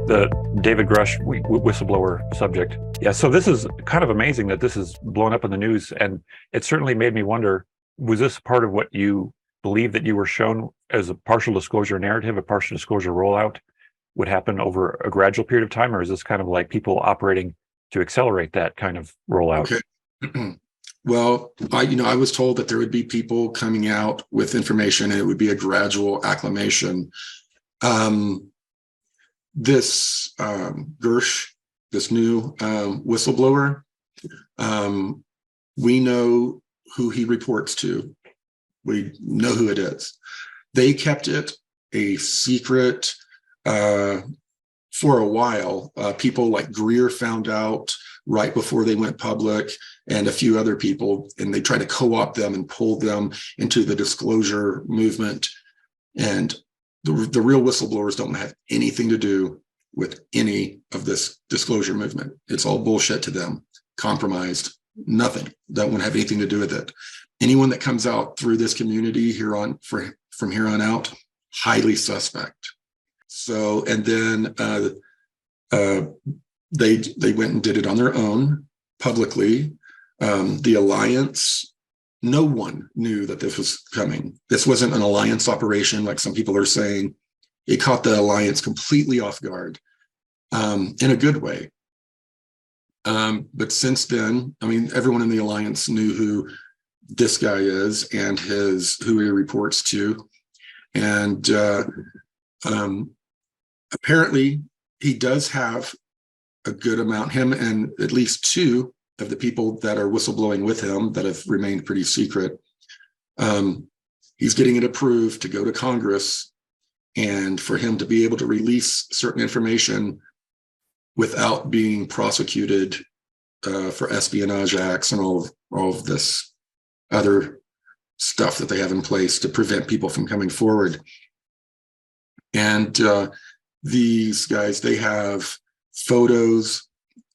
The David Grusch whistleblower subject. Yeah, so this is kind of amazing that this is blown up in the news, and it certainly made me wonder: was this part of what you believe that you were shown as a partial disclosure narrative, a partial disclosure rollout would happen over a gradual period of time, or is this kind of like people operating to accelerate that kind of rollout? Okay. Well, I was told that there would be people coming out with information and it would be a gradual acclimation. This Grusch, this new whistleblower, we know who he reports to. We know who it is. They kept it a secret for a while. People like Greer found out right before they went public, and a few other people, and they tried to co-opt them and pull them into the disclosure movement. And the real whistleblowers don't have anything to do with any of this disclosure movement. It's all bullshit to them, compromised, nothing. That won't have anything to do with it. Anyone that comes out through this community from here on out, highly suspect. So, and then they went and did it on their own publicly. The alliance, no one knew that this was coming. This wasn't an alliance operation like some people are saying. It caught the alliance completely off guard, in a good way. But since then, I mean, everyone in the alliance knew who this guy is and who he reports to. And apparently he does have a good amount, him and at least two of the people that are whistleblowing with him that have remained pretty secret. He's getting it approved to go to Congress and for him to be able to release certain information without being prosecuted for espionage acts and all of this other stuff that they have in place to prevent people from coming forward. And these guys, they have photos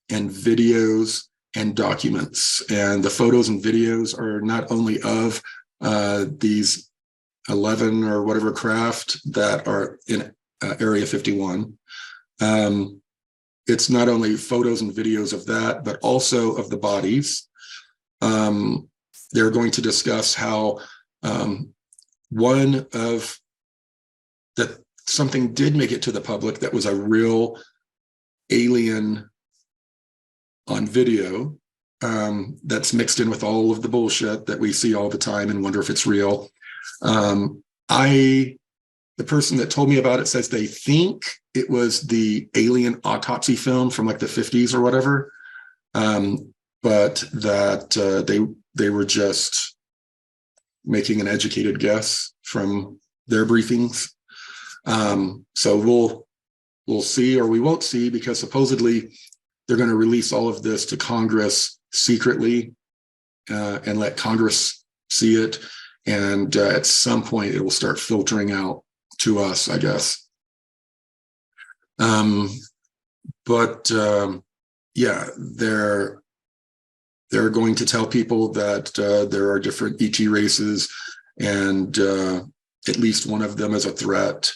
and videos and documents. And the photos and videos are not only of these 11 or whatever craft that are in Area 51. It's not only photos and videos of that, but also of the bodies. They're going to discuss how something did make it to the public that was a real alien on video, that's mixed in with all of the bullshit that we see all the time and wonder if it's real. The person that told me about it says they think it was the alien autopsy film from like the 50s or whatever, but that they were just making an educated guess from their briefings. So we'll see, or we won't see, because supposedly they're going to release all of this to Congress secretly and let Congress see it. And at some point, it will start filtering out to us, I guess. Yeah, they're going to tell people that there are different ET races, and at least one of them is a threat.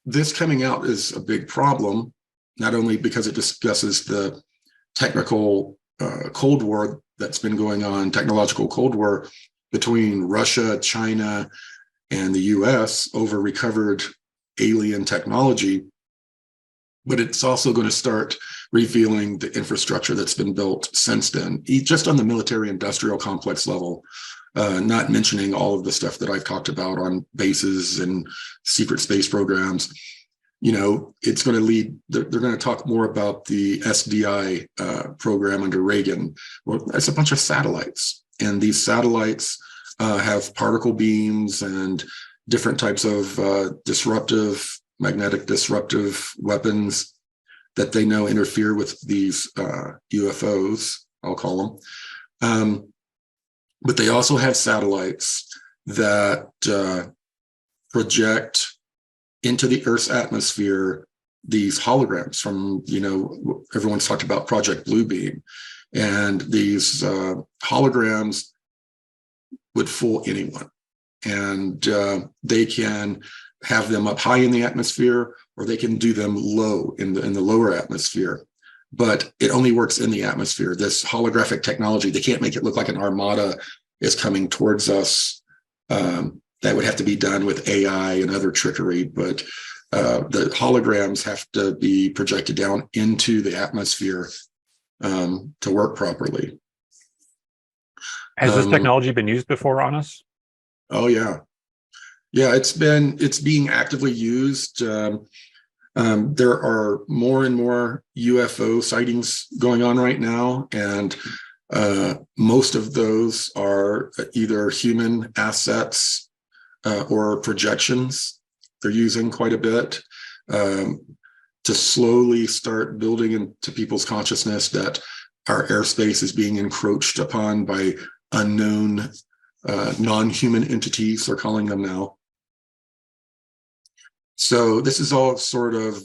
This coming out is a big problem, not only because it discusses the technical Cold War that's been going on, technological Cold War between Russia, China, and the US over recovered alien technology, but it's also going to start revealing the infrastructure that's been built since then, just on the military industrial complex level, not mentioning all of the stuff that I've talked about on bases and secret space programs. It's going to lead, they're going to talk more about the SDI program under Reagan. Well, that's a bunch of satellites, and these satellites have particle beams and different types of magnetic disruptive weapons that they know interfere with these UFOs, I'll call them. But they also have satellites that project into the Earth's atmosphere these holograms from, everyone's talked about Project Bluebeam. And these holograms would fool anyone. and they can have them up high in the atmosphere, or they can do them low in the lower atmosphere. But it only works in the atmosphere. This holographic technology, they can't make it look like an armada is coming towards us. That would have to be done with AI and other trickery, but the holograms have to be projected down into the atmosphere to work properly. Has this technology been used before on us? Oh yeah. Yeah, it's being actively used. There are more and more UFO sightings going on right now, and most of those are either human assets or projections. They're using quite a bit to slowly start building into people's consciousness that our airspace is being encroached upon by unknown non-human entities, they're calling them now. So this is all sort of,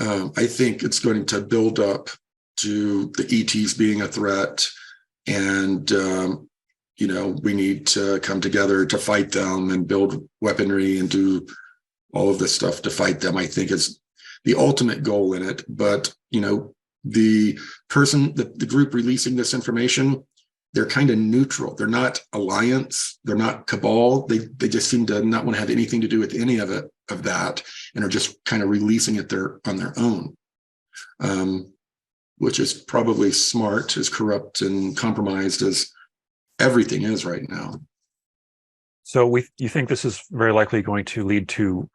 I think it's going to build up to the ETs being a threat, and we need to come together to fight them and build weaponry and do all of this stuff to fight them, I think is the ultimate goal in it. But, the group releasing this information, they're kind of neutral. They're not alliance. They're not cabal. They just seem to not want to have anything to do with any of that, and are just kind of releasing it on their own, which is probably smart, as corrupt and compromised as everything is right now. So you think this is very likely going to lead to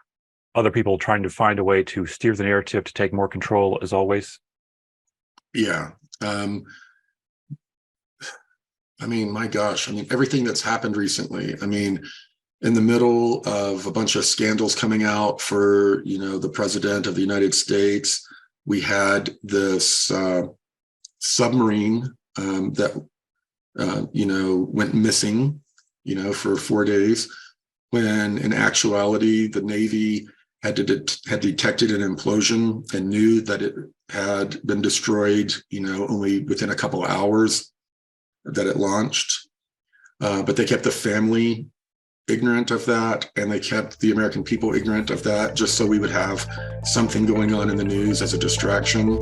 other people trying to find a way to steer the narrative to take more control, as always? Yeah. My gosh, everything that's happened recently, in the middle of a bunch of scandals coming out for, the president of the United States, we had this submarine that, went missing, for 4 days, when in actuality, the Navy had detected an implosion and knew that it had been destroyed, only within a couple of hours that it launched. But they kept the family ignorant of that, and they kept the American people ignorant of that, just so we would have something going on in the news as a distraction.